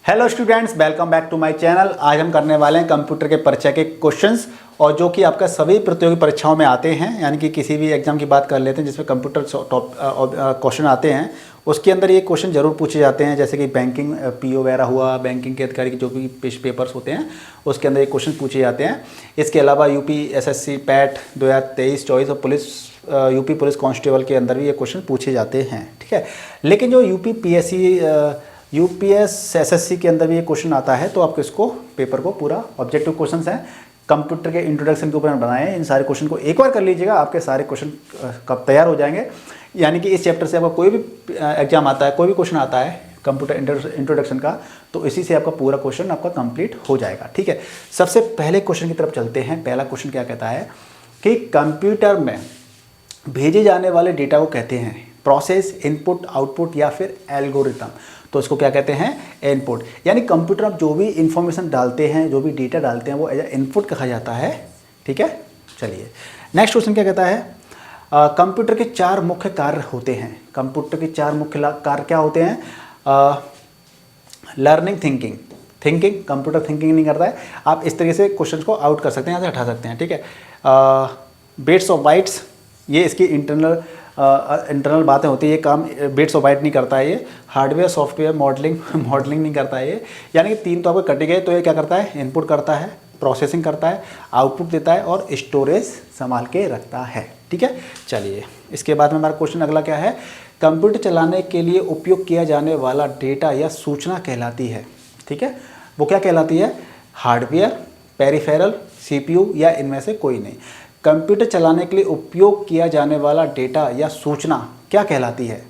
Hello students, welcome back to my channel. आज हम करने वाले हैं कंप्यूटर के परिचय के क्वेश्चंस, और जो कि आपका सभी प्रतियोगी परीक्षाओं में आते हैं। यानी कि किसी भी एग्जाम की बात कर लेते हैं जिसमें कंप्यूटर क्वेश्चन आते हैं, उसके अंदर ये क्वेश्चन जरूर पूछे जाते हैं। जैसे कि बैंकिंग पीओ वगैरह हुआ, बैंकिंग के अधिकारी के जो भी पेपर्स होते हैं उसके अंदर ये क्वेश्चन पूछे जाते हैं। इसके अलावा यूपी एसएससी पैट 2023-24 और पुलिस यूपी पुलिस कांस्टेबल के अंदर भी ये क्वेश्चन पूछे जाते हैं। ठीक है, लेकिन जो यूपीएस एसएससी के अंदर भी ये क्वेश्चन आता है, तो आपको इसको पेपर को पूरा ऑब्जेक्टिव क्वेश्चंस हैं, कंप्यूटर के इंट्रोडक्शन के ऊपर बनाए हैं। इन सारे क्वेश्चन को एक बार कर लीजिएगा, आपके सारे क्वेश्चन कब तैयार हो जाएंगे। यानी कि इस चैप्टर से आपका कोई भी एग्जाम आता है, कोई भी क्वेश्चन आता है कंप्यूटर इंट्रोडक्शन का, तो इसी से आपका पूरा क्वेश्चन आपका कंप्लीट हो जाएगा। ठीक है, सबसे पहले क्वेश्चन की तरफ चलते हैं। पहला क्वेश्चन क्या कहता है कि कंप्यूटर में भेजे जाने वाले डेटा को कहते हैं प्रोसेस, इनपुट, आउटपुट या फिर एल्गोरिथम। तो इसको क्या कहते हैं? इनपुट। यानी कंप्यूटर आप जो भी इंफॉर्मेशन डालते हैं, जो भी डेटा डालते हैं, वो एज इनपुट कहा जाता है। ठीक है, चलिए नेक्स्ट क्वेश्चन क्या कहता है? कंप्यूटर के 4 मुख्य कार्य होते हैं। कंप्यूटर के 4 मुख्य कार्य क्या होते हैं? लर्निंग, थिंकिंग कंप्यूटर थिंकिंग नहीं करता है। आप इस तरीके से क्वेश्चन को आउट कर सकते हैं, यहाँ से हटा सकते हैं। ठीक है, बिट्स और बाइट्स, ये इसकी इंटरनल बातें होती है। ये काम बिट्स और बाइट नहीं करता है। ये हार्डवेयर, सॉफ्टवेयर, मॉडलिंग नहीं करता है ये। यानी कि 3 तो आपको कटे गए। तो ये क्या करता है? इनपुट करता है, प्रोसेसिंग करता है, आउटपुट देता है और स्टोरेज संभाल के रखता है। ठीक है, चलिए इसके बाद में हमारा क्वेश्चन अगला क्या है? कंप्यूटर चलाने के लिए उपयोग किया जाने वाला डेटा या सूचना कहलाती है। ठीक है, वो क्या कहलाती है? हार्डवेयर, पेरिफेरल, सीपीयू या इनमें से कोई नहीं। कंप्यूटर चलाने के लिए उपयोग किया जाने वाला डेटा या सूचना क्या कहलाती है?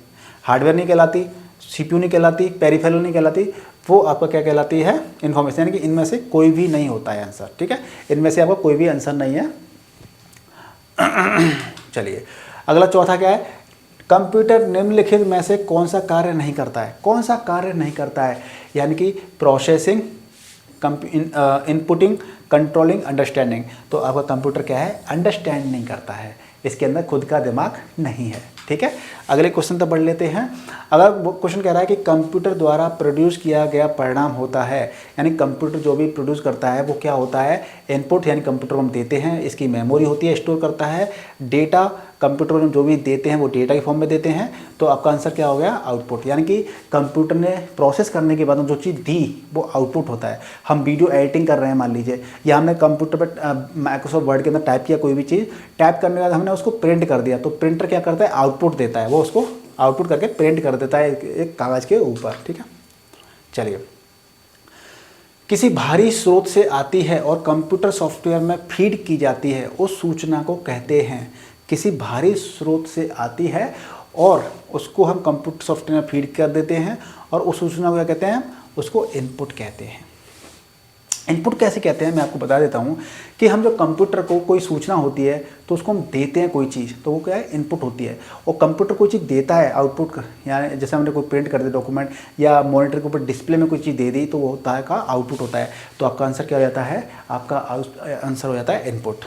हार्डवेयर नहीं कहलाती, सीपीयू नहीं कहलाती, पेरिफेरल नहीं कहलाती, वो आपका क्या कहलाती है? इन्फॉर्मेशन। यानी कि इनमें से कोई भी नहीं होता है आंसर। ठीक है, इनमें से आपका कोई भी आंसर नहीं है। चलिए अगला चौथा क्या है? कंप्यूटर निम्नलिखित में से कौन सा कार्य नहीं करता है? कौन सा कार्य नहीं करता है? यानी कि प्रोसेसिंग, इनपुटिंग, कंट्रोलिंग, अंडरस्टैंडिंग। तो आपका कंप्यूटर क्या है? अंडरस्टैंड नहीं करता है, इसके अंदर खुद का दिमाग नहीं है। ठीक है, अगले क्वेश्चन तो पढ़ लेते हैं। अगर वो क्वेश्चन कह रहा है कि कंप्यूटर द्वारा प्रोड्यूस किया गया परिणाम होता है, यानी कंप्यूटर जो भी प्रोड्यूस करता है वो क्या होता है? इनपुट। यानी कंप्यूटर को हम देते हैं, इसकी मेमोरी होती है, स्टोर करता है डेटा। कंप्यूटर में जो भी देते हैं वो डेटा के फॉर्म में देते हैं। तो आपका आंसर क्या हो गया? आउटपुट। यानी कि कंप्यूटर ने प्रोसेस करने के बाद जो चीज़ दी वो आउटपुट होता है। हम वीडियो एडिटिंग कर रहे हैं मान लीजिए, या हमने कंप्यूटर पर माइक्रोसॉफ्ट वर्ड के अंदर टाइप किया कोई भी चीज़, टाइप करने के बाद हमने उसको प्रिंट कर दिया, तो प्रिंटर क्या करता है? आउटपुट देता है, वो उसको आउटपुट करके प्रिंट कर देता है एक कागज़ के ऊपर। ठीक है, चलिए किसी बाहरी स्रोत से आती है और कंप्यूटर सॉफ्टवेयर में फीड की जाती है, उस सूचना को कहते हैं। किसी बाहरी स्रोत से आती है और उसको हम कंप्यूटर सॉफ्टवेयर में फीड कर देते हैं, और उस सूचना को क्या कहते हैं? उसको इनपुट कहते हैं। इनपुट कैसे कहते हैं मैं आपको बता देता हूँ कि हम जो कंप्यूटर को कोई सूचना होती है तो उसको हम देते हैं कोई चीज़, तो वो क्या है? इनपुट होती है। और कंप्यूटर कोई चीज़ देता है आउटपुट, यानी जैसे हमने कोई प्रिंट कर दिया डॉक्यूमेंट या मॉनिटर के ऊपर डिस्प्ले में कोई चीज़ दे दी, तो वो होता है का आउटपुट होता है। तो आपका आंसर क्या हो जाता है? आपका आंसर हो जाता है इनपुट।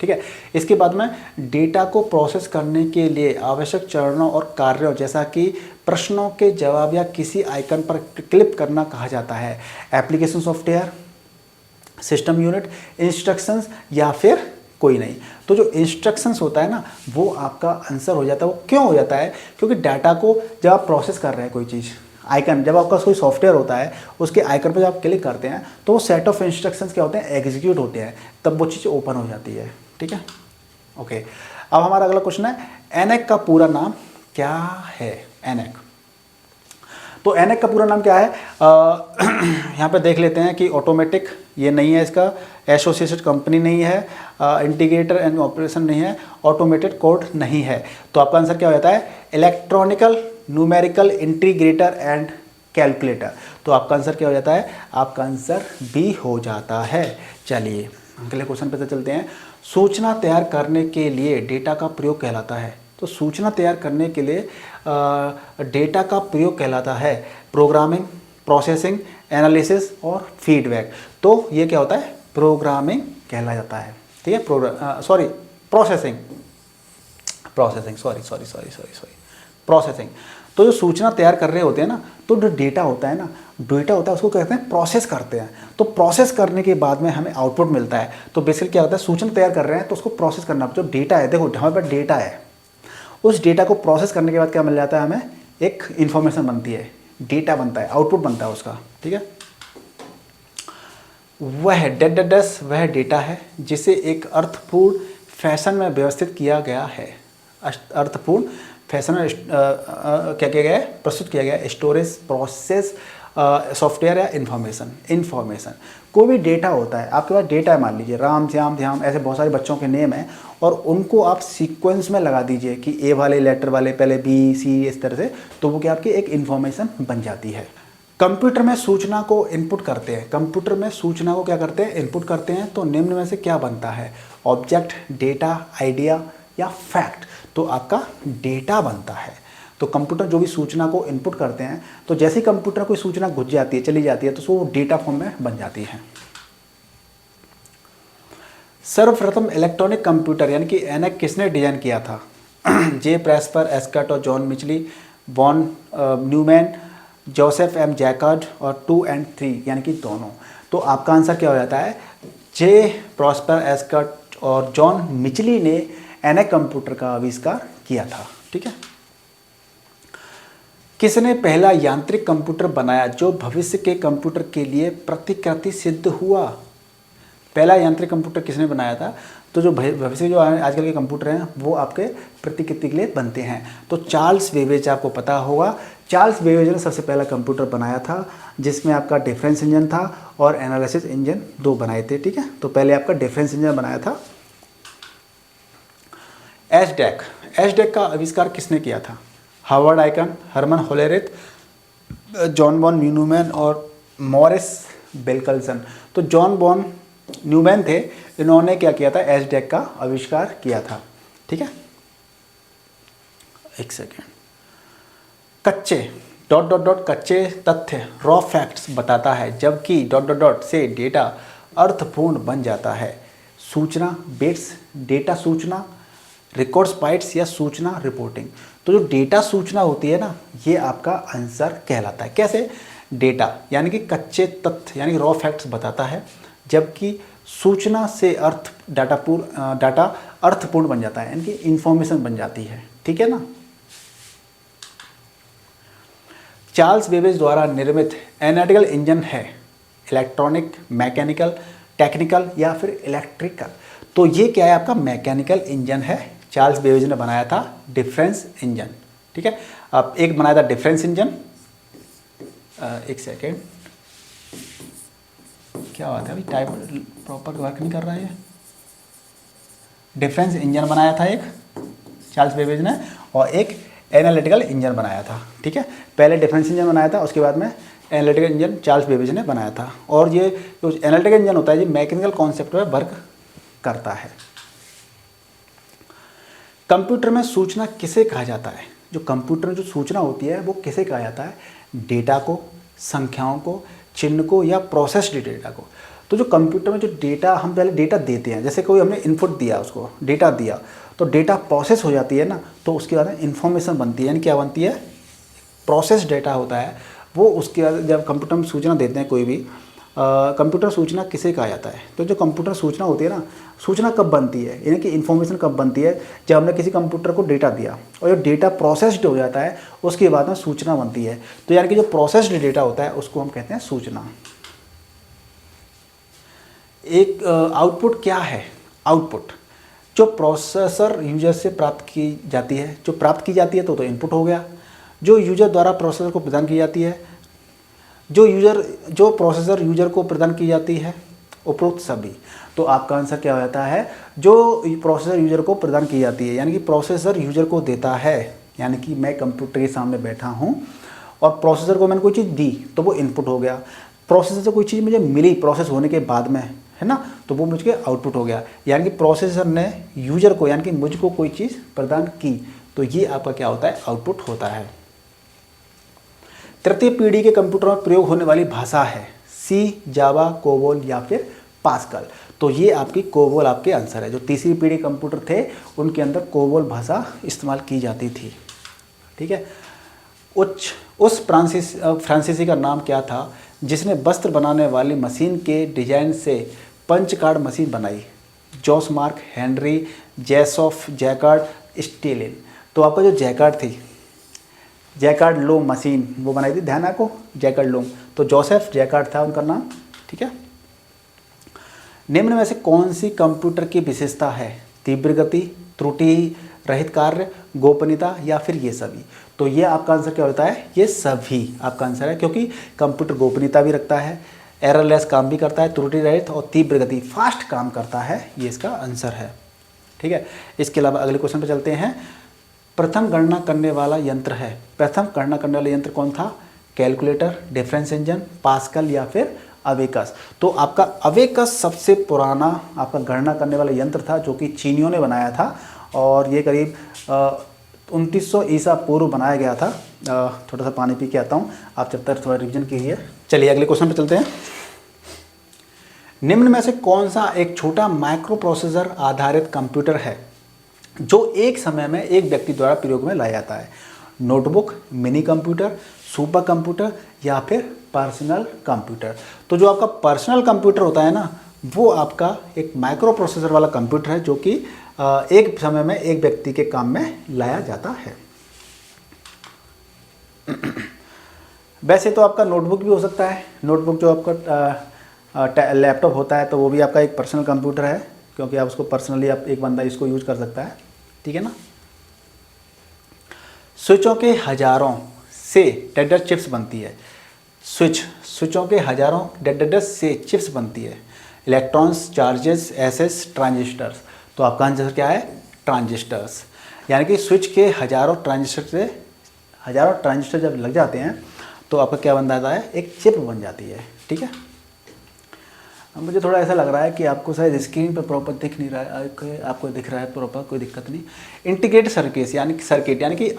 ठीक है, इसके बाद में डेटा को प्रोसेस करने के लिए आवश्यक चरणों और कार्यों जैसा कि प्रश्नों के जवाब या किसी आइकन पर क्लिक करना कहा जाता है। Application software, system unit, instructions या फिर कोई नहीं। तो जो इंस्ट्रक्शंस होता है ना, वो आपका आंसर हो जाता है। वो क्यों हो जाता है? क्योंकि डाटा को जब आप प्रोसेस कर रहे हैं कोई चीज़, आइकन, जब आपका कोई सॉफ्टवेयर होता है उसके आइकन पर जब आप क्लिक करते हैं तो वो सेट ऑफ इंस्ट्रक्शंस क्या होते हैं? एग्जीक्यूट होते हैं, तब वो चीज़ ओपन हो जाती है। ठीक है, ओके। अब हमारा अगला क्वेश्चन है, एनएक का पूरा नाम क्या है? एनएक, तो एनएक का पूरा नाम क्या है? यहाँ पे देख लेते हैं कि ऑटोमेटिक ये नहीं है, इसका एसोसिएटेड कंपनी नहीं है, इंटीग्रेटर एंड ऑपरेशन नहीं है, ऑटोमेटेड कोड नहीं है। तो आपका आंसर क्या हो जाता है? Electronical numerical integrator and calculator. तो आपका आंसर क्या हो जाता है? आपका आंसर बी हो जाता है। चलिए अगले क्वेश्चन पे चलते हैं। सूचना तैयार करने के लिए डेटा का प्रयोग कहलाता है। तो सूचना तैयार करने के लिए डेटा का प्रयोग कहलाता है प्रोग्रामिंग, प्रोसेसिंग, एनालिसिस और फीडबैक। तो ये क्या होता है? प्रोग्रामिंग कहला जाता है। ठीक है, प्रोसेसिंग, प्रोसेसिंग। तो जो सूचना तैयार कर रहे होते हैं ना, तो जो डेटा होता है उसको कहते हैं प्रोसेस करते हैं। तो प्रोसेस करने के बाद में हमें आउटपुट मिलता है। तो बेसिकली क्या होता है, सूचना तैयार कर रहे हैं तो उसको प्रोसेस करना, जो डेटा है, देखो हमारे पास डेटा है, उस डेटा को प्रोसेस करने के बाद क्या मिल जाता है, हमें एक इंफॉर्मेशन बनती है, डेटा बनता है, आउटपुट बनता है उसका। ठीक है, वह डेटा है जिसे एक अर्थपूर्ण फैशन में व्यवस्थित किया गया है। अर्थपूर्ण फैशन में क्या किया गया है, प्रस्तुत किया गया है। स्टोरेज, प्रोसेस, सॉफ्टवेयर या इंफॉर्मेशन कोई भी डेटा होता है, आपके पास डेटा है, मान लीजिए राम श्याम ध्यान, ऐसे बहुत सारे बच्चों के नेम हैं, और उनको आप सीक्वेंस में लगा दीजिए कि ए वाले लेटर वाले पहले बी सी इस तरह से, तो वो क्या आपकी एक इन्फॉर्मेशन बन जाती है। कंप्यूटर में सूचना को इनपुट करते हैं, कंप्यूटर में सूचना को क्या करते हैं, इनपुट करते हैं। तो निम्न में से क्या बनता है, ऑब्जेक्ट, डेटा, आइडिया या फैक्ट। तो आपका डेटा बनता है। तो कंप्यूटर जो भी सूचना को इनपुट करते हैं, तो जैसे ही कंप्यूटर कोई सूचना घुस जाती है, चली जाती है, तो वो डेटा फॉर्म में बन जाती है। सर्वप्रथम इलेक्ट्रॉनिक कंप्यूटर यानी कि एनएक किसने डिजाइन किया था? जे प्रेस्पर, एस्कट और John Mauchly, von Neumann, Joseph M Jacquard और 2 और 3 यानी कि दोनों। तो आपका आंसर क्या हो जाता है, जे प्रॉस्पर, एस्कट और जॉन मिचली ने एनएक कंप्यूटर का आविष्कार किया था। ठीक है, किसने पहला यांत्रिक कंप्यूटर बनाया जो भविष्य के कंप्यूटर के लिए प्रतिकृति सिद्ध हुआ? पहला यांत्रिक कंप्यूटर किसने बनाया था? तो जो भविष्य जो आजकल के कंप्यूटर हैं वो आपके प्रतिकृति के लिए बनते हैं। तो चार्ल्स बेबेज, आपको पता होगा, चार्ल्स बेबेज ने सबसे पहला कंप्यूटर बनाया था जिसमें आपका डिफरेंस इंजन था और एनालिसिस इंजन, 2 बनाए थे। ठीक है, तो पहले आपका डिफरेंस इंजन बनाया था। एसडेक का आविष्कार किसने किया था? Harvard Aiken, Herman Hollerith, John von Neumann और मॉरिस बेल्कल्सन। तो जॉन बॉन न्यूमैन थे, इन्होंने क्या किया था, एसडेक का आविष्कार किया था। ठीक है, एक सेकेंड। कच्चे कच्चे तथ्य रॉ फैक्ट्स बताता है, जबकि से डेटा अर्थपूर्ण बन जाता है। सूचना बिट्स, डेटा सूचना, रिकॉर्ड्स बाइट्स या सूचना रिपोर्टिंग। तो जो डेटा सूचना होती है ना, ये आपका आंसर कहलाता है। कैसे? डेटा यानी कि कच्चे तथ्य यानी कि रॉ फैक्ट्स बताता है, जबकि सूचना से डाटा अर्थपूर्ण बन जाता है, यानी कि इंफॉर्मेशन बन जाती है। ठीक है ना। चार्ल्स बेबेज द्वारा निर्मित एनालिटिकल इंजन है इलेक्ट्रॉनिक, मैकेनिकल, टेक्निकल या फिर इलेक्ट्रिकल। तो ये क्या है, आपका मैकेनिकल इंजन है। चार्ल्स बेबेज ने बनाया था डिफरेंस इंजन। ठीक है, अब एक बनाया था डिफरेंस इंजन, एक सेकेंड, क्या बात है अभी टाइप प्रॉपर वर्क नहीं कर रहा है। डिफरेंस इंजन बनाया था एक चार्ल्स बेबेज ने, और एक एनालिटिकल इंजन बनाया था। ठीक है, पहले डिफरेंस इंजन बनाया था, उसके बाद में एनालिटिकल इंजन चार्ल्स बेबेज ने बनाया था। और ये जो एनालिटिकल इंजन होता है, ये मैकेनिकल कॉन्सेप्ट में वर्क करता है। कंप्यूटर में सूचना किसे कहा जाता है? जो कंप्यूटर में जो सूचना होती है वो किसे कहा जाता है? डेटा को, संख्याओं को, चिन्ह को या प्रोसेस्ड डेटा को। तो जो कंप्यूटर में जो डेटा, हम पहले डेटा देते हैं, जैसे कोई हमने इनपुट दिया, उसको डेटा दिया, तो डेटा प्रोसेस हो जाती है ना, तो उसके बाद इन्फॉर्मेशन बनती है। यानी क्या बनती है? प्रोसेस डेटा होता है वो। उसके बाद जब कंप्यूटर में सूचना देते हैं कोई भी, कंप्यूटर सूचना किसे कहा जाता है? तो जो कंप्यूटर सूचना होती है ना, सूचना कब बनती है, यानी कि इन्फॉर्मेशन कब बनती है? जब हमने किसी कंप्यूटर को डेटा दिया और जो डेटा प्रोसेस्ड हो जाता है, उसके बाद में सूचना बनती है। तो यानी कि जो प्रोसेस्ड डेटा होता है उसको हम कहते हैं सूचना। एक आउटपुट क्या है? आउटपुट जो प्रोसेसर यूजर से प्राप्त की जाती है, जो प्राप्त की जाती है तो इनपुट हो गया। जो यूजर द्वारा प्रोसेसर को प्रदान की जाती है, जो प्रोसेसर यूजर को प्रदान की जाती है, उपरोक्त सभी। तो आपका आंसर क्या हो जाता है? जो प्रोसेसर यूजर को प्रदान की जाती है, यानी कि प्रोसेसर यूजर को देता है। यानी कि मैं कंप्यूटर के सामने बैठा हूँ और प्रोसेसर को मैंने कोई चीज़ दी तो वो इनपुट हो गया। प्रोसेसर से कोई चीज़ मुझे मिली प्रोसेस होने के बाद में, है ना, तो वो मुझे आउटपुट हो गया। यानी कि प्रोसेसर ने यूजर को, यानी कि मुझको कोई चीज़ प्रदान की, तो ये आपका क्या होता है? आउटपुट होता है। तृतीय पीढ़ी के कंप्यूटर में प्रयोग होने वाली भाषा है सी, जावा, कोबोल या फिर पास्कल। तो ये आपकी कोबोल आपके आंसर है। जो तीसरी पीढ़ी कंप्यूटर थे उनके अंदर कोबोल भाषा इस्तेमाल की जाती थी। ठीक है, उस फ्रांसीसी का नाम क्या था जिसने वस्त्र बनाने वाली मशीन के डिजाइन से पंच कार्ड मशीन बनाई? जॉस-मार्क, हेनरी, जेसॉफ, जैकार्ड, स्टेलिन। तो आपका जो जैकार्ड थी, जैकार्ड लोम मशीन वो बनाई थी, ध्यान आपको, जैकार्ड लोम। तो जोसेफ जैकार्ड था उनका नाम, ठीक है। निम्न में से कौन सी कंप्यूटर की विशेषता है? तीव्र गति, त्रुटि रहित कार्य, गोपनीयता या फिर ये सभी? तो ये आपका आंसर क्या होता है? ये सभी आपका आंसर है, क्योंकि कंप्यूटर गोपनीयता भी रखता है, एररलेस काम भी करता है, त्रुटि रहित और तीव्र गति फास्ट काम करता है, ये इसका आंसर है, ठीक है। इसके अलावा अगले क्वेश्चन पर चलते हैं। प्रथम गणना करने वाला यंत्र है, प्रथम गणना करने वाला यंत्र कौन था? कैलकुलेटर, डिफरेंस इंजन, पास्कल या फिर अवेकस? तो आपका अवेकस सबसे पुराना आपका गणना करने वाला यंत्र था, जो कि चीनियों ने बनाया था, और ये करीब 2900 ईसा पूर्व बनाया गया था। थोड़ा सा पानी पी के आता हूँ, आप जब तक थोड़ा रिविजन कीजिए। चलिए अगले क्वेश्चन पे चलते हैं। निम्न में से कौन सा एक छोटा माइक्रो प्रोसेसर आधारित कंप्यूटर है जो एक समय में एक व्यक्ति द्वारा प्रयोग में लाया जाता है? Notebook, mini computer, super computer या फिर पर्सनल कंप्यूटर? तो जो आपका पर्सनल कंप्यूटर होता है ना, वो आपका एक माइक्रो प्रोसेसर वाला कंप्यूटर है, जो कि एक समय में एक व्यक्ति के काम में लाया जाता है। वैसे तो आपका नोटबुक भी हो सकता है, नोटबुक जो आपका लैपटॉप होता है, तो वो भी आपका एक पर्सनल कंप्यूटर है, क्योंकि आप उसको पर्सनली आप एक बंदा इसको यूज कर सकता है, ठीक है ना। स्विचों के हजारों से डेटा चिप्स बनती है। स्विचों के हजारों डेटा से चिप्स बनती है। इलेक्ट्रॉन्स, चार्जेस, एसेस, ट्रांजिस्टर्स। तो आपका आंसर क्या है? ट्रांजिस्टर्स। यानी कि स्विच के हजारों ट्रांजिस्टर जब लग जाते हैं तो आपका क्या बन जाता है? एक चिप बन जाती है, ठीक है। मुझे थोड़ा ऐसा लग रहा है कि आपको शायद स्क्रीन पर प्रॉपर दिख नहीं रहा है, आपको दिख रहा है प्रॉपर, कोई दिक्कत नहीं। इंटीग्रेटेड सर्किट यानी कि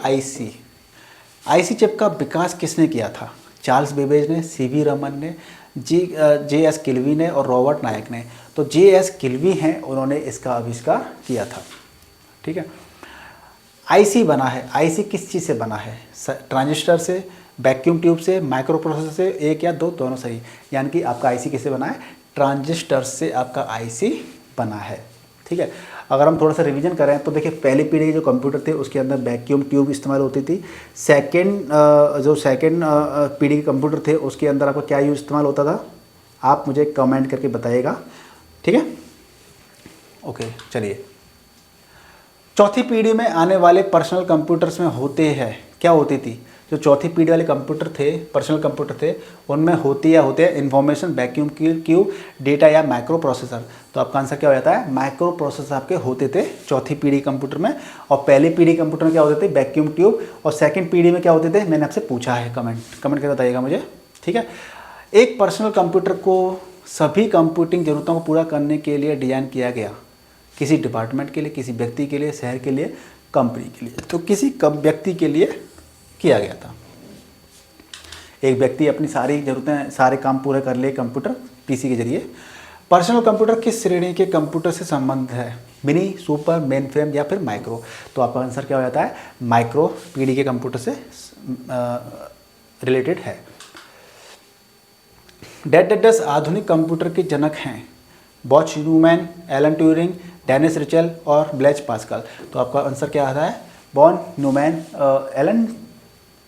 आईसी चिप का विकास किसने किया था? चार्ल्स बेबेज ने, सीवी रमन ने, जे.एस. किल्वी ने और रॉबर्ट नायक ने। तो जे.एस. किल्वी हैं, उन्होंने इसका आविष्कार किया था, ठीक है। आईसी बना है, आईसी किस चीज़ से बना है? ट्रांजिस्टर से, वैक्यूम ट्यूब से, माइक्रो प्रोसेसर से, एक या दो, दोनों सही। यानी कि आपका आईसी किससे बना है? ट्रांजिस्टर से आपका आईसी बना है, ठीक है। अगर हम थोड़ा सा रिवीजन करें तो देखिए, पहली पीढ़ी के जो कंप्यूटर थे उसके अंदर वैक्यूम ट्यूब इस्तेमाल होती थी। सेकंड पीढ़ी के कंप्यूटर थे उसके अंदर आपका क्या यूज इस्तेमाल होता था? आप मुझे कमेंट करके बताइएगा, ठीक है। ओके, चलिए। चौथी पीढ़ी में आने वाले पर्सनल कंप्यूटर्स में होते हैं, क्या होती थी? जो चौथी पीढ़ी वाले कंप्यूटर थे, पर्सनल कंप्यूटर थे, उनमें होते हैं इन्फॉर्मेशन, वैक्यूम क्यूब, डेटा या माइक्रो प्रोसेसर। तो आपका आंसर क्या हो जाता है? माइक्रो प्रोसेसर आपके होते थे चौथी पीढ़ी कंप्यूटर में। और पहली पीढ़ी कंप्यूटर में क्या होते थे? Vacuum tube. और सेकंड पीढ़ी में क्या होते थे? मैंने आपसे पूछा है, कमेंट करके बताइएगा मुझे, ठीक है। एक पर्सनल कंप्यूटर को सभी कंप्यूटिंग ज़रूरतों को पूरा करने के लिए डिज़ाइन किया गया, किसी डिपार्टमेंट के लिए, किसी व्यक्ति के लिए, शहर के लिए, कंपनी के लिए। तो किसी व्यक्ति के लिए किया गया था। एक व्यक्ति अपनी सारी ज़रूरतें, सारे काम पूरे कर लिए कंप्यूटर पीसी के जरिए। पर्सनल कंप्यूटर किस श्रेणी के कंप्यूटर से संबंध है? मिनी, सुपर, मेन फ्रेम या फिर माइक्रो? तो आपका आंसर क्या हो जाता है? माइक्रो पीढ़ी के कंप्यूटर से रिलेटेड है। डेटाबेस आधुनिक कंप्यूटर के जनक हैं। बॉच Neumann, Alan Turing, Dennis Ritchie और ब्लेज पास्कल। तो आपका आंसर क्या आता है? Von Neumann,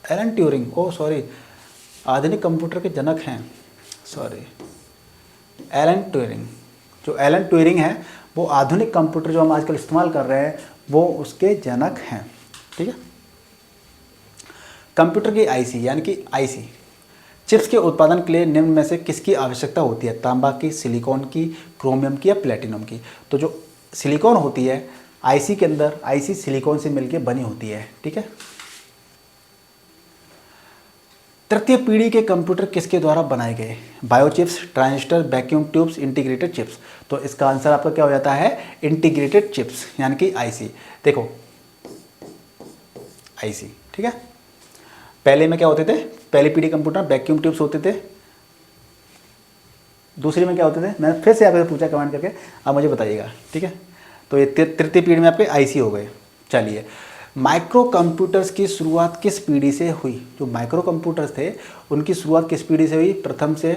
Alan Turing, sorry, आधुनिक कंप्यूटर के जनक हैं, सॉरी, एलन ट्यूरिंग। जो एलन ट्यूरिंग है वो आधुनिक कंप्यूटर जो हम आजकल इस्तेमाल कर रहे हैं वो उसके जनक हैं, ठीक है। कंप्यूटर की आईसी यानी कि आईसी चिप्स के उत्पादन के लिए निम्न में से किसकी आवश्यकता होती है? तांबा की, सिलिकॉन की, क्रोमियम की या प्लेटिनम की? तो जो सिलिकॉन होती है आईसी के अंदर, आईसी सिलिकॉन से मिलकर बनी होती है, ठीक है। तृतीय पीढ़ी के कंप्यूटर किसके द्वारा बनाए गए? Biochips, transistor, vacuum tubes, integrated chips. तो इसका आंसर आपका क्या हो जाता है? इंटीग्रेटेड चिप्स यानी कि आईसी। देखो आईसी, ठीक है। पहले में क्या होते थे? पहली पीढ़ी कंप्यूटर वैक्यूम ट्यूब्स होते थे। दूसरी में क्या होते थे? मैंने फिर से आपसे पूछा कमेंट करके, आप मुझे बताइएगा, ठीक है। तो ये तृतीय पीढ़ी में आपके आईसी हो गए। चलिए, माइक्रो कंप्यूटर्स की शुरुआत किस पीढ़ी से हुई? जो माइक्रो कंप्यूटर्स थे उनकी शुरुआत किस पीढ़ी से हुई? प्रथम से,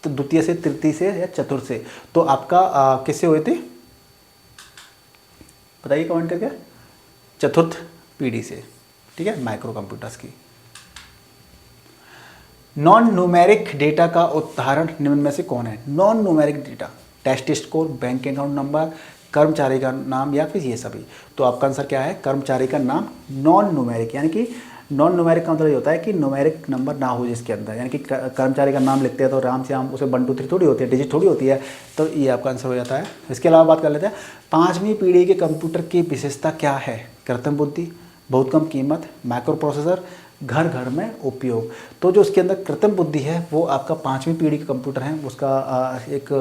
तो द्वितीय से, तृतीय से या चतुर्थ से? तो आपका किससे हुई थी? बताइए कमेंट करके। चतुर्थ पीढ़ी से, ठीक है, माइक्रो कंप्यूटर्स की। नॉन न्यूमेरिक डेटा का उदाहरण निम्न में से कौन है? Non numeric data, test score, bank account number, कर्मचारी का नाम या फिर ये सभी। तो आपका आंसर क्या है? कर्मचारी का नाम। नॉन न्यूमेरिक यानी कि नॉन न्यूमेरिक का मतलब ये होता है कि न्यूमेरिक नंबर ना हो जिसके अंदर, यानी कि कर्मचारी का नाम लिखते हैं तो राम से आम उसे 1 2 3 थोड़ी होती है, डिजिट थोड़ी होती है, तो ये आपका आंसर हो जाता है। इसके अलावा बात कर लेते हैं, 5वीं पीढ़ी के कंप्यूटर की विशेषता क्या है? कृत्रिम बुद्धि, बहुत कम कीमत, माइक्रो प्रोसेसर, घर घर में उपयोग। तो जो उसके अंदर कृत्रिम बुद्धि है वो आपका 5वीं पीढ़ी के कंप्यूटर हैं, उसका एक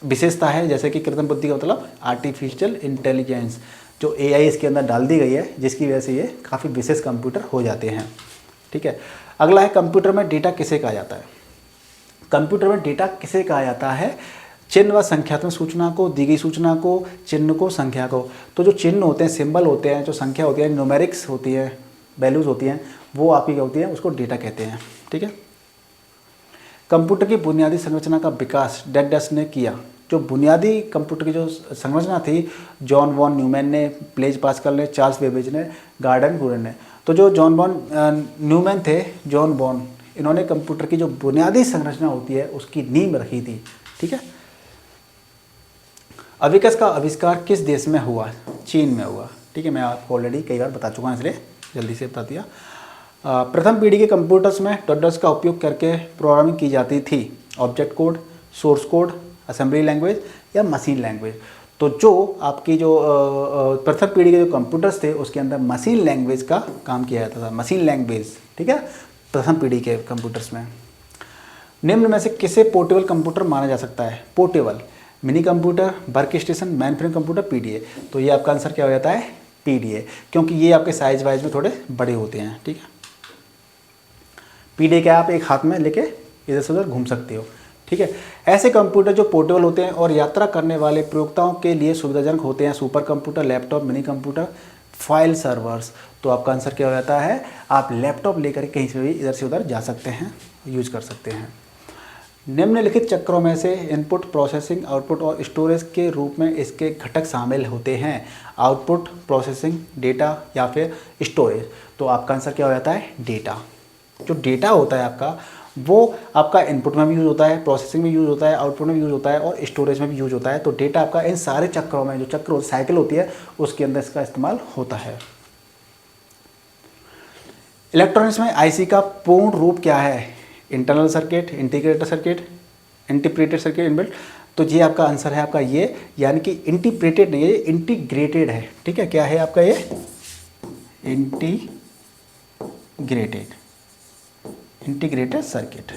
विशेषता है। जैसे कि कृत्रिम बुद्धि का मतलब आर्टिफिशियल इंटेलिजेंस, जो एआई इसके अंदर डाल दी गई है, जिसकी वजह से ये काफ़ी विशेष कंप्यूटर हो जाते हैं, ठीक है। अगला है, कंप्यूटर में डेटा किसे कहा जाता है? कंप्यूटर में डेटा किसे कहा जाता है? चिन्ह व संख्यात्मक सूचना को, दी गई सूचना को, चिन्ह को, संख्या को। तो जो चिन्ह होते हैं, सिंबल होते हैं, जो संख्या होती है, न्यूमेरिक्स होती है, वैल्यूज़ होती हैं, वो आपकी क्या होती है? उसको डेटा कहते हैं, ठीक है। कंप्यूटर की बुनियादी संरचना का विकास डैश ने किया। जो बुनियादी कंप्यूटर की जो संरचना थी, जॉन वॉन न्यूमैन ने, ब्लेज पास्कल ने, चार्ल्स बेबेज ने, गॉर्डन ब्रूनर ने। तो जो जॉन वॉन न्यूमैन थे, जॉन वॉन, इन्होंने कंप्यूटर की जो बुनियादी संरचना होती है उसकी नींव रखी थी, ठीक है। अविकस का आविष्कार किस देश में हुआ? चीन में हुआ, ठीक है। मैं आपको ऑलरेडी कई बार बता चुका हूँ, इसलिए जल्दी से बता दिया। प्रथम पीढ़ी के कंप्यूटर्स में डॉट्स का उपयोग करके प्रोग्रामिंग की जाती थी। Object code, source code, assembly language या मशीन लैंग्वेज। तो जो आपकी जो प्रथम पीढ़ी के जो कंप्यूटर्स थे उसके अंदर मशीन लैंग्वेज का काम किया जाता था, मशीन लैंग्वेज, ठीक है, प्रथम पीढ़ी के कंप्यूटर्स में। निम्न में से किसे पोर्टेबल कंप्यूटर माना जा सकता है? Portable, mini computer, work station, main frame computer, PDA. तो ये आपका आंसर क्या हो जाता है? पीडीए, क्योंकि ये आपके साइज वाइज में थोड़े बड़े होते हैं, ठीक है। पीडीए क्या, आप एक हाथ में लेके इधर से उधर घूम सकते हो, ठीक है। ऐसे कंप्यूटर जो पोर्टेबल होते हैं और यात्रा करने वाले प्रयोक्ताओं के लिए सुविधाजनक होते हैं, super computer, laptop, mini computer, file servers. तो आपका आंसर क्या हो जाता है? आप लैपटॉप लेकर कहीं से भी इधर से उधर जा सकते हैं, यूज कर सकते हैं। निम्नलिखित चक्रों में से इनपुट, प्रोसेसिंग, आउटपुट और स्टोरेज के रूप में इसके घटक शामिल होते हैं। आउटपुट, प्रोसेसिंग, डेटा या फिर स्टोरेज। तो आपका आंसर क्या हो जाता है? डेटा। जो डेटा होता है आपका, वो आपका इनपुट में भी यूज़ होता है, प्रोसेसिंग में यूज़ होता है, आउटपुट में यूज़ होता है और स्टोरेज में भी यूज़ होता है। तो डेटा आपका इन सारे चक्रों में, जो चक्र साइकिल होती है उसके अंदर इसका इस्तेमाल होता है। इलेक्ट्रॉनिक्स में आईसी का पूर्ण रूप क्या है? Internal circuit, integrated circuit, integrated circuit, inbuilt. तो ये आपका आंसर है आपका ये, यानी कि इंटीग्रेटेड नहीं है, ये इंटीग्रेटेड है, ठीक है। क्या है आपका ये? Integrated circuit,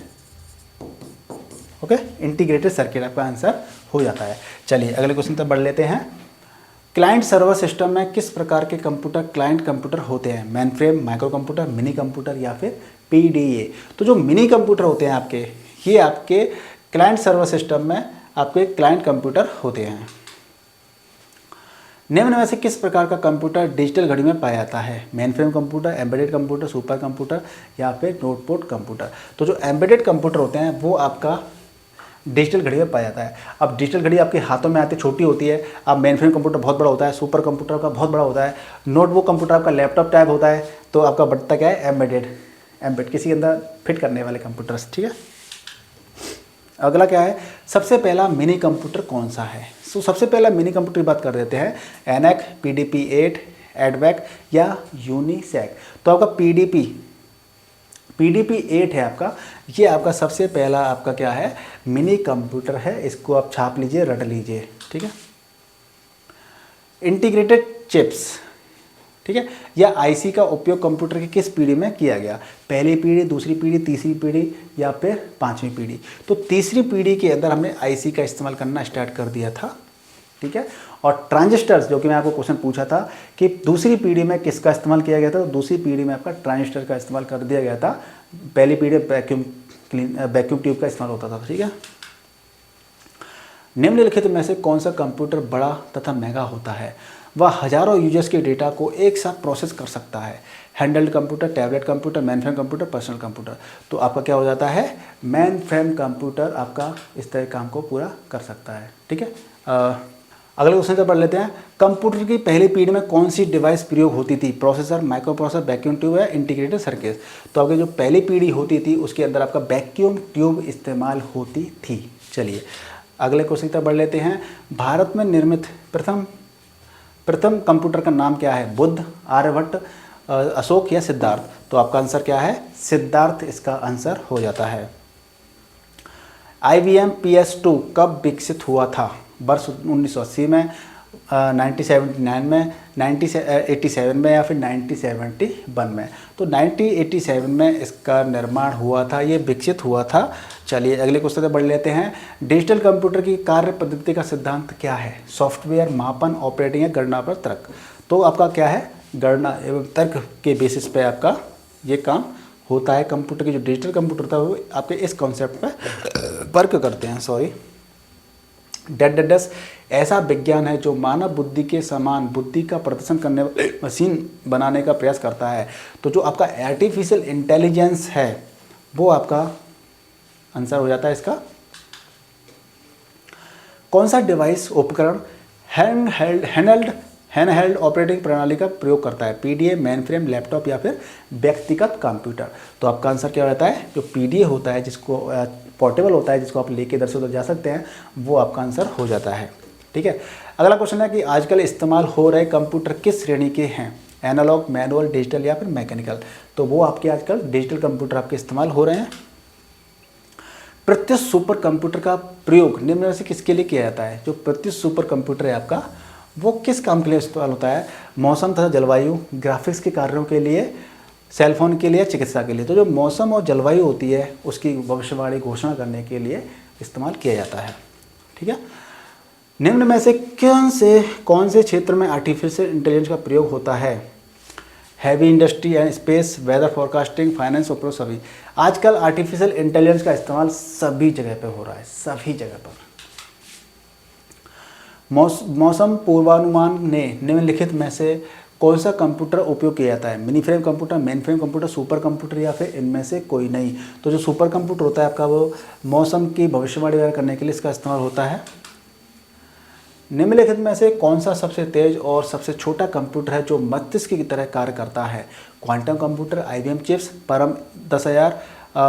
okay. Integrated circuit आपका आंसर हो जाता है। चलिए अगले क्वेश्चन तक बढ़ लेते हैं। क्लाइंट सर्वर सिस्टम में किस प्रकार के कंप्यूटर क्लाइंट कंप्यूटर होते हैं? Main frame, micro computer, mini computer या फिर पीडीए। तो जो मिनी कंप्यूटर होते हैं आपके, ये आपके क्लाइंट सर्वर सिस्टम में आपके क्लाइंट कंप्यूटर होते हैं। निम्न में से किस प्रकार का कंप्यूटर डिजिटल घड़ी में पाया जाता है? Main frame computer, embedded computer, super computer या फिर नोटबोर्ड कंप्यूटर। तो जो एम्बेडेड कंप्यूटर होते हैं वो आपका डिजिटल घड़ी में पाया जाता है। अब डिजिटल घड़ी आपके हाथों में आती छोटी होती है। अब मेन फ्रेम कंप्यूटर बहुत बड़ा होता है, सुपर कंप्यूटर का बहुत बड़ा होता है, नोटबुक कंप्यूटर आपका लैपटॉप टाइप होता है। तो आपका बढ़ता क्या है? एम्बेड किसी के अंदर फिट करने वाले कंप्यूटर्स, ठीक है। अगला क्या है? सबसे पहला मिनी कंप्यूटर कौन सा है? तो सबसे पहला मिनी कंप्यूटर की बात कर देते हैं। एनएक, PDP-8, एडवैक या यूनिसैक। तो आपका PDP-8 है आपका, ये आपका सबसे पहला आपका क्या है? मिनी कंप्यूटर है। इसको आप छाप लीजिए, रट लीजिए, ठीक है। इंटीग्रेटेड चिप्स, ठीक है, या आईसी का उपयोग कंप्यूटर की किस पीढ़ी में किया गया? पहली पीढ़ी, दूसरी पीढ़ी, तीसरी पीढ़ी या फिर 5वीं पीढ़ी? तो तीसरी पीढ़ी के अंदर हमने आईसी का इस्तेमाल करना स्टार्ट कर दिया था, ठीक है। और ट्रांजिस्टर्स, जो कि मैं आपको क्वेश्चन पूछा था कि दूसरी पीढ़ी में किसका इस्तेमाल किया गया था, तो दूसरी पीढ़ी में आपका ट्रांजिस्टर का इस्तेमाल कर दिया गया था। पहली पीढ़ी वैक्यूम ट्यूब का इस्तेमाल होता था, ठीक है। निम्नलिखित में से कौन सा कंप्यूटर बड़ा तथा महंगा होता है? वह हज़ारों यूजर्स के डेटा को एक साथ प्रोसेस कर सकता है। Handled computer, tablet computer, main frame computer, personal computer. तो आपका क्या हो जाता है, मेन फ्रेम कंप्यूटर आपका इस तरह काम को पूरा कर सकता है। ठीक है, अगले क्वेश्चन से पढ़ लेते हैं। कंप्यूटर की पहली पीढ़ी में कौन सी डिवाइस प्रयोग होती थी? Processor, micro processor, vacuum tube या इंटीग्रेटेड सर्किट। तो आपकी जो पहली पीढ़ी होती थी उसके अंदर आपका वैक्यूम ट्यूब इस्तेमाल होती थी। चलिए अगले क्वेश्चन तक बढ़ लेते हैं। भारत में निर्मित प्रथम कंप्यूटर का नाम क्या है? बुद्ध, आर्यभट्ट, अशोक या सिद्धार्थ। तो आपका आंसर क्या है? सिद्धार्थ इसका आंसर हो जाता है। IBM PS2 कब विकसित हुआ था? वर्ष 1980 में, 1979 में, 1987 में या फिर 1971 में। तो 1987 में इसका निर्माण हुआ था, ये विकसित हुआ था। चलिए अगले क्वेश्चन से बढ़ लेते हैं। डिजिटल कंप्यूटर की कार्य पद्धति का सिद्धांत क्या है? सॉफ्टवेयर, मापन, ऑपरेटिंग या गणना पर तर्क। तो आपका क्या है? गणना एवं तर्क के बेसिस पे आपका ये काम होता है। कंप्यूटर की जो डिजिटल कंप्यूटर था वो आपके इस कॉन्सेप्ट पे वर्क करते हैं। सॉरी, ऐसा विज्ञान है जो मानव बुद्धि के समान बुद्धि का प्रदर्शन करने वाली मशीन बनाने का प्रयास करता है। तो जो आपका आर्टिफिशियल इंटेलिजेंस है वो आपका आंसर हो जाता है इसका। कौन सा डिवाइस उपकरण हैंडहेल्ड ऑपरेटिंग प्रणाली का प्रयोग करता है? PDA, मेन फ्रेम, लैपटॉप या फिर व्यक्तिगत कंप्यूटर। तो आपका आंसर क्या रहता है? जो PDA होता है, जिसको पोर्टेबल होता है, जिसको आप लेके इधर से उधर जा सकते हैं, वो आपका आंसर हो जाता है। ठीक है, अगला क्वेश्चन है कि आजकल इस्तेमाल हो रहे कंप्यूटर किस श्रेणी के हैं? एनालॉग, मैनुअल, डिजिटल या फिर मैकेनिकल। तो वो आपके आजकल डिजिटल कंप्यूटर आपके इस्तेमाल हो रहे हैं। प्रत्युत सुपर कंप्यूटर का प्रयोग निम्न में से किसके लिए किया जाता है? जो प्रत्युत सुपर कंप्यूटर है आपका वो किस काम के लिए इस्तेमाल होता है? मौसम तथा जलवायु, ग्राफिक्स के कार्यों के लिए, सेलफोन के लिए, चिकित्सा के लिए। तो जो मौसम और जलवायु होती है उसकी भविष्यवाणी घोषणा करने के लिए इस्तेमाल किया जाता है। ठीक है, निम्न में से कौन से क्षेत्र में आर्टिफिशियल इंटेलिजेंस का प्रयोग होता है? Heavy industry and space, weather forecasting, finance, ओपरो, सभी। आजकल आर्टिफिशियल इंटेलिजेंस का इस्तेमाल सभी जगह पे हो रहा है, सभी जगह पर। मौसम पूर्वानुमान ने निम्नलिखित में से कौन सा कंप्यूटर उपयोग किया जाता है? Mini frame computer, main frame computer, super computer या फिर इनमें से कोई नहीं। तो जो सुपर कंप्यूटर होता है आपका वो मौसम की भविष्यवाणी वगैरह करने के लिए इसका इस्तेमाल होता है। निम्नलिखित में से कौन सा सबसे तेज और सबसे छोटा कंप्यूटर है जो मस्तिष्क की तरह कार्य करता है? क्वांटम कंप्यूटर, IBM चिप्स, परम 10,000,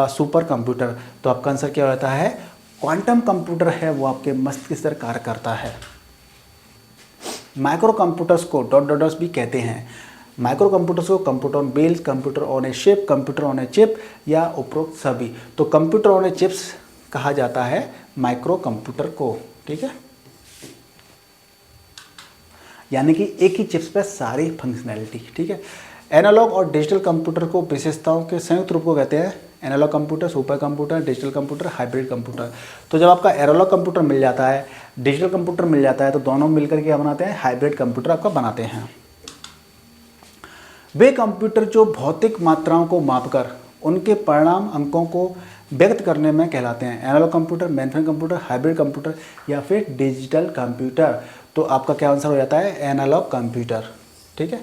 सुपर कंप्यूटर। तो आपका आंसर क्या रहता है? क्वांटम कंप्यूटर है वो आपके मस्तिष्क की तरह कार्य करता है। माइक्रो कंप्यूटर्स को डॉट्स भी कहते हैं। माइक्रो कंप्यूटर्स को computer on wheels, computer on A ship, computer on a chip या उपरोक्त सभी। तो कंप्यूटर ऑन ए चिप्स कहा जाता है माइक्रो कंप्यूटर को। ठीक है, यानी कि एक ही चिप्स पे सारी फंक्शनैलिटी। ठीक है, एनालॉग और डिजिटल कंप्यूटर को विशेषताओं के संयुक्त रूप को कहते हैं analogue computer, super computer, digital computer, hybrid computer. तो जब आपका एनालॉग कंप्यूटर मिल जाता है, डिजिटल कंप्यूटर मिल जाता है, तो दोनों मिलकर क्या बनाते हैं? हाइब्रिड कंप्यूटर आपका बनाते हैं। वे कंप्यूटर जो भौतिक मात्राओं को मापकर उनके परिणाम अंकों को व्यक्त करने में कहलाते हैं। Analogue computer, mainframe computer, hybrid computer या फिर डिजिटल कंप्यूटर। तो आपका क्या आंसर हो जाता है? Analogue computer. ठीक है,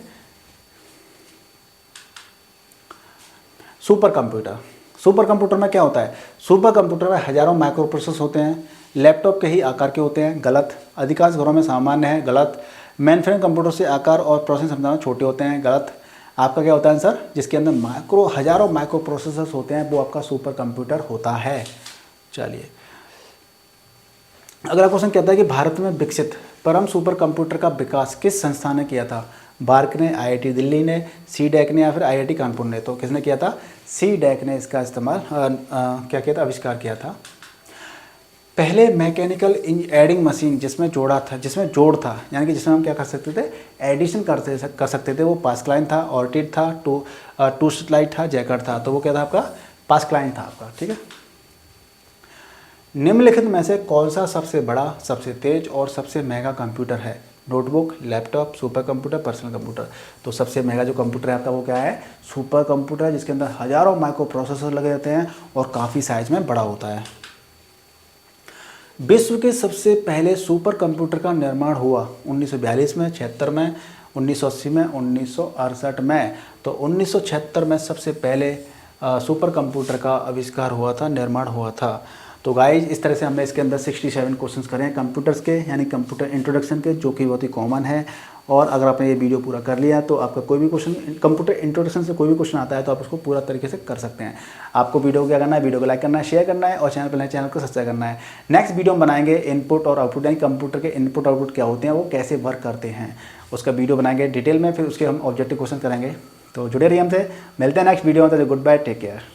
सुपर कंप्यूटर। सुपर कंप्यूटर में क्या होता है? सुपर कंप्यूटर में हजारों माइक्रो प्रोसेसर होते हैं, लैपटॉप के ही आकार के होते हैं, गलत। अधिकांश घरों में सामान्य है, गलत। मेनफ्रेम कंप्यूटर से आकार और प्रोसेसिंग क्षमता छोटे होते हैं, गलत। आपका क्या होता है आंसर? जिसके अंदर हजारों माइक्रो प्रोसेसर्स होते हैं वो आपका सुपर कंप्यूटर होता है। चलिए अगला क्वेश्चन कहता है कि भारत में विकसित परम सुपर कंप्यूटर का विकास किस संस्था ने किया था? बार्क ने, IIT दिल्ली ने, CDAC ने या फिर IIT कानपुर ने। तो किसने किया था? CDAC ने इसका इस्तेमाल क्या किया था? आविष्कार किया था। पहले मैकेनिकल एडिंग मशीन जिसमें जोड़ था, यानी कि जिसमें हम क्या कर सकते थे? एडिशन कर सकते थे, वो पास्कलाइन था, ऑर्टिड था, टू स्लाइड था, जैकर्ड था। तो वो क्या था आपका? पास्कलाइन था आपका। ठीक है, निम्नलिखित में से कौन सा सबसे बड़ा, सबसे तेज और सबसे महंगा कंप्यूटर है? Notebook, laptop, super computer, personal computer. तो सबसे महंगा जो कंप्यूटर है आपका वो क्या है? सुपर कंप्यूटर है, जिसके अंदर हजारों माइक्रो प्रोसेसर लगे रहते हैं और काफ़ी साइज में बड़ा होता है। विश्व के सबसे पहले सुपर कंप्यूटर का निर्माण हुआ 1942 में, 76 में, 1980 में, 1968 में। तो 1976 में सबसे पहले सुपर कंप्यूटर का आविष्कार हुआ था, निर्माण हुआ था। तो गाइज इस तरह से हमने इसके अंदर 67 क्वेश्चंस करे हैं कंप्यूटर्स के, यानी कंप्यूटर इंट्रोडक्शन के, जो कि बहुत ही कॉमन है। और अगर आपने ये वीडियो पूरा कर लिया तो आपका कोई भी क्वेश्चन कंप्यूटर इंट्रोडक्शन से कोई भी क्वेश्चन आता है तो आप उसको पूरा तरीके से कर सकते हैं। आपको वीडियो को क्या करना है, वीडियो को लाइक करना है, शेयर करना है और चैनल पर नए चैनल को सब्सक्राइब करना है। नेक्स्ट वीडियो में बनाएंगे इनपुट और आउटपुट, यानी कंप्यूटर के इनपुट आउटपुट क्या होते हैं, वो कैसे वर्क करते हैं, उसका वीडियो बनाएंगे डिटेल में। फिर उसके हम ऑब्जेक्टिव क्वेश्चन करेंगे। तो जुड़े रहिए हमसे, मिलते हैं नेक्स्ट वीडियो में। तो गुड बाय, टेक केयर।